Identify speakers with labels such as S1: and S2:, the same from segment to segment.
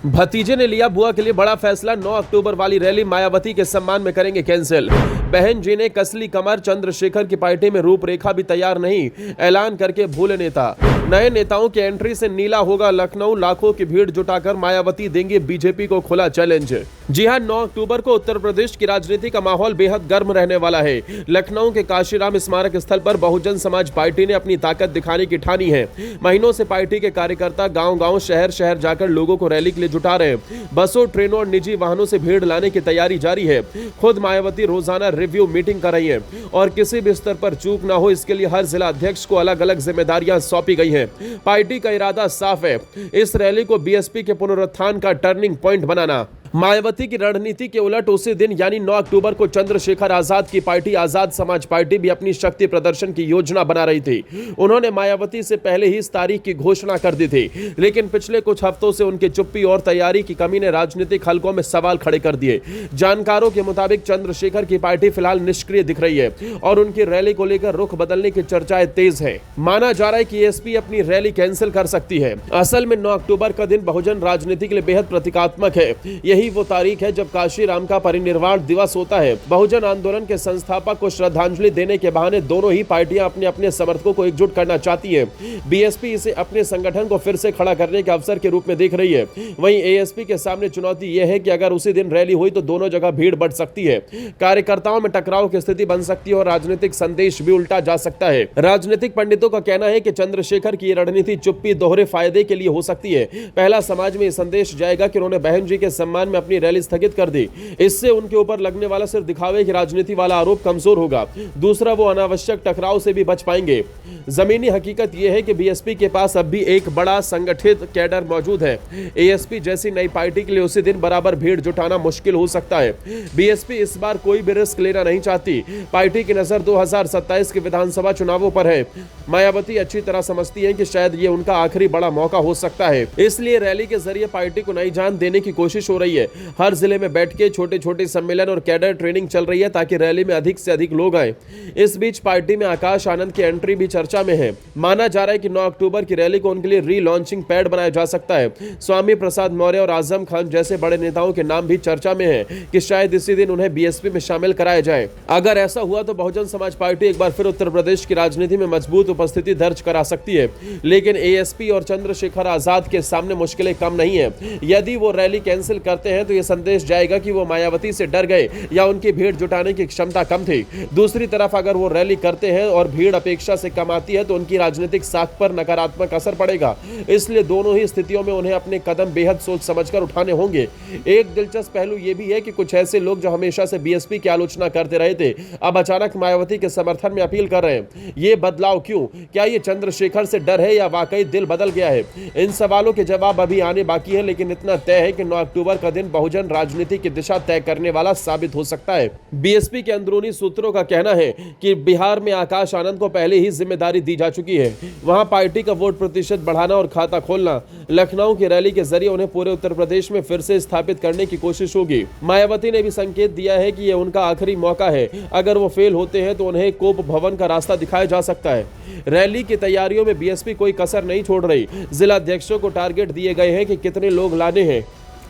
S1: भतीजे ने लिया बुआ के लिए बड़ा फैसला। 9 अक्टूबर वाली रैली मायावती के सम्मान में करेंगे कैंसिल। बहन जी ने कसली कमर, चंद्रशेखर की पार्टी में रूपरेखा भी तैयार नहीं, ऐलान करके भूले नेता। नए नेताओं की एंट्री से नीला होगा लखनऊ, लाखों की भीड़ जुटाकर मायावती देंगे बीजेपी को खुला चैलेंज। जी हां, 9 अक्टूबर को उत्तर प्रदेश की राजनीति का माहौल बेहद गर्म रहने वाला है। लखनऊ के काशीराम स्मारक स्थल पर बहुजन समाज पार्टी ने अपनी ताकत दिखाने की ठानी है। महीनों से पार्टी के कार्यकर्ता गांव-गांव, शहर-शहर जाकर लोगों को रैली के लिए जुटा रहे हैं। बसों, ट्रेनों और निजी वाहनों से भीड़ लाने की तैयारी जारी है। खुद मायावती रोजाना रिव्यू मीटिंग कर रही है और किसी भी स्तर पर चूक ना हो, इसके लिए हर जिला अध्यक्ष को अलग अलग जिम्मेदारियां सौंपी गई हैं। पार्टी का इरादा साफ है, इस रैली को बीएसपी के पुनरुत्थान का टर्निंग पॉइंट बनाना। मायावती की रणनीति के उलट उसी दिन यानी 9 अक्टूबर को चंद्रशेखर आजाद की पार्टी आजाद समाज पार्टी भी अपनी शक्ति प्रदर्शन की योजना बना रही थी। उन्होंने मायावती से पहले ही इस तारीख की घोषणा कर दी थी, लेकिन पिछले कुछ हफ्तों से उनकी चुप्पी और तैयारी की कमी ने राजनीतिक हलकों में सवाल खड़े कर दिए। जानकारों के मुताबिक चंद्रशेखर की पार्टी फिलहाल निष्क्रिय दिख रही है और उनकी रैली को लेकर रुख बदलने की चर्चाएं तेज है। माना जा रहा है कि एएसपी अपनी रैली कैंसिल कर सकती है। असल में 9 अक्टूबर का दिन बहुजन राजनीति के लिए बेहद प्रतीकात्मक है। यही वो तारीख है जब काशीराम का परिनिर्वाण दिवस होता है। बहुजन आंदोलन के संस्थापक को श्रद्धांजलि देने के बहाने दोनों ही पार्टियां अपने अपने समर्थकों को एकजुट करना चाहती हैं। बीएसपी इसे अपने संगठन को फिर से खड़ा करने के अवसर के रूप में देख रही है। वहीं एएसपी के सामने चुनौती यह है कि अगर उसी दिन रैली हुई तो दोनों जगह भीड़ बढ़ सकती है, कार्यकर्ताओं में टकराव की स्थिति बन सकती है और राजनीतिक संदेश भी उल्टा जा सकता है। राजनीतिक पंडितों का कहना है कि चंद्रशेखर की रणनीति चुप्पी दोहरे फायदे के लिए हो सकती है। पहला, समाज में यह संदेश जाएगा कि उन्होंने बहन जी के सम्मान में अपनी रैली स्थगित कर दी। इससे उनके ऊपर लगने वाला सिर्फ दिखावे की राजनीति वाला आरोप कमजोर होगा। दूसरा, वो अनावश्यक टकराव से भी बच पाएंगे। जमीनी हकीकत यह है कि बीएसपी के पास अब भी एक बड़ा संगठित कैडर मौजूद है। एएसपी जैसी नई पार्टी के लिए उसी दिन बराबर भीड़ जुटाना मुश्किल हो सकता है। बीएसपी इस बार कोई भी रिस्क लेना नहीं चाहती। पार्टी की नजर 2027 के विधानसभा चुनावों पर है। मायावती अच्छी तरह समझती है कि शायद ये उनका आखिरी बड़ा मौका हो सकता है, इसलिए रैली के जरिए पार्टी को नई जान देने की कोशिश हो रही है। हर जिले में बैठ के छोटे छोटे सम्मेलन और कैडर ट्रेनिंग चल रही है ताकि रैली में अधिक से अधिक लोग आए। इस बीच पार्टी में आकाश आनंद की एंट्री भी चर्चा में है। माना जा रहा है कि 9 अक्टूबर की रैली को उनके लिए रीलॉन्चिंग पैड बनाया जा सकता है। स्वामी प्रसाद मौर्य और आजम खान जैसे बड़े नेताओं के नाम भी चर्चा में है कि शायद इसी दिन उन्हें बीएसपी में शामिल कराया जाए। अगर ऐसा हुआ तो बहुजन समाज पार्टी एक बार फिर उत्तर प्रदेश की राजनीति में मजबूत उपस्थिति दर्ज करा सकती है। लेकिन एएसपी और चंद्रशेखर आजाद के सामने मुश्किलें कम नहीं है। यदि वो रैली कैंसिल करते हैं तो यह संदेश जाएगा कि वो मायावती से डर गए या उनकी भीड़ जुटाने की क्षमता कम थी। दूसरी तरफ अगर वो रैली करते हैं और भीड़ अपेक्षा से कम आती है तो उनकी राजनीतिक साख पर नकारात्मक असर पड़ेगा। इसलिए दोनों ही स्थितियों में उन्हें अपने कदम बेहद सोच समझकर उठाने होंगे। एक दिलचस्प पहलू यह भी है कि कुछ ऐसे लोग जो हमेशा से बीएसपी की आलोचना करते रहे थे, अब अचानक मायावती के समर्थन में अपील कर रहे हैं। ये बदलाव क्यों? क्या ये चंद्रशेखर से डर है या वाकई दिल बदल गया है? इन सवालों के जवाब अभी आने बाकी है, लेकिन इतना तय है कि 9 अक्टूबर का दिन बहुजन राजनीति की दिशा तय करने वाला साबित हो सकता है। बीएसपी के अंदरूनी सूत्रों का कहना है कि बिहार में आकाश आनंद को पहले ही जिम्मेदारी दी जा चुकी है। वहां पार्टी का वोट प्रतिशत बढ़ाना और खाता खोलना। लखनऊ की रैली के जरिए उन्हें पूरे उत्तर प्रदेश में फिर से स्थापित करने की कोशिश होगी। मायावती ने भी संकेत दिया है कि यह उनका आखिरी मौका है। अगर वो फेल होते हैं तो उन्हें कोप भवन का रास्ता दिखाया जा सकता है। रैली की तैयारियों में बीएसपी कोई कसर नहीं छोड़ रही। जिला अध्यक्षों को टारगेट दिए गए हैं कि कितने लोग लाने हैं।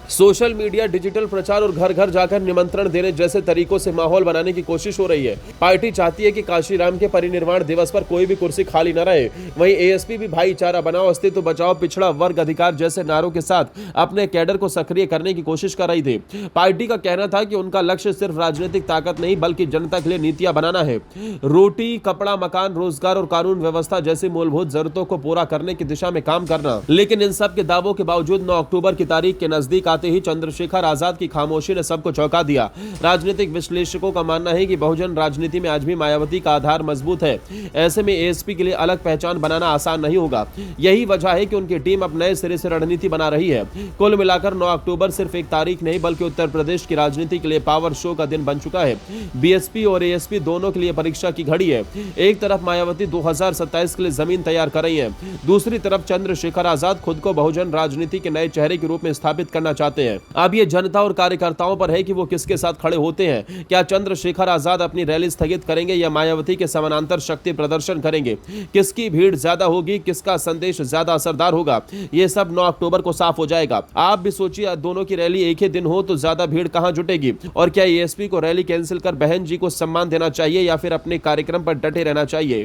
S1: सोशल मीडिया, डिजिटल प्रचार और घर घर जाकर निमंत्रण देने जैसे तरीकों से माहौल बनाने की कोशिश हो रही है। पार्टी चाहती है कि काशीराम के परिनिर्वाण दिवस पर कोई भी कुर्सी खाली न रहे। वहीं एएसपी भी भाईचारा बनाओ, अस्तित्व बचाओ, पिछड़ा वर्ग अधिकार जैसे नारों के साथ अपने कैडर को सक्रिय करने की कोशिश कर रही थी। पार्टी का कहना था कि उनका लक्ष्य सिर्फ राजनीतिक ताकत नहीं बल्कि जनता के लिए नीतियां बनाना है। रोटी, कपड़ा, मकान, रोजगार और कानून व्यवस्था जैसी मूलभूत जरूरतों को पूरा करने की दिशा में काम करना। लेकिन इन सब के दावों के बावजूद 9 अक्टूबर की तारीख के नजदीक आते ही चंद्रशेखर आजाद की खामोशी ने सबको चौंका दिया। राजनीतिक विश्लेषकों का मानना है कि बहुजन राजनीति में आज भी मायावती का आधार मजबूत है। ऐसे में एएसपी के लिए अलग पहचान बनाना आसान नहीं होगा। यही वजह है कि उनकी टीम अब नए सिरे से रणनीति बना रही है। कुल मिलाकर 9 अक्टूबर सिर्फ एक तारीख नहीं बल्कि उत्तर प्रदेश की राजनीति के लिए पावर शो का दिन बन चुका है। बीएसपी और एएसपी दोनों के लिए परीक्षा की घड़ी है। एक तरफ मायावती 2027 के लिए जमीन तैयार कर रही है, दूसरी तरफ चंद्रशेखर आजाद खुद को बहुजन राजनीति के नए चेहरे के रूप में स्थापित करना चाहते चाहते हैं। अब ये जनता और कार्यकर्ताओं पर है कि वो किसके साथ खड़े होते हैं। क्या चंद्रशेखर आजाद अपनी रैली स्थगित करेंगे या मायावती के समानांतर शक्ति प्रदर्शन करेंगे? किसकी भीड़ ज्यादा होगी, किसका संदेश ज्यादा असरदार होगा, ये सब 9 अक्टूबर को साफ हो जाएगा। आप भी सोचिए, दोनों की रैली एक ही दिन हो तो ज्यादा भीड़ कहां जुटेगी? और क्या एएसपी को रैली कैंसिल कर बहन जी को सम्मान देना चाहिए या फिर अपने कार्यक्रम पर डटे रहना चाहिए?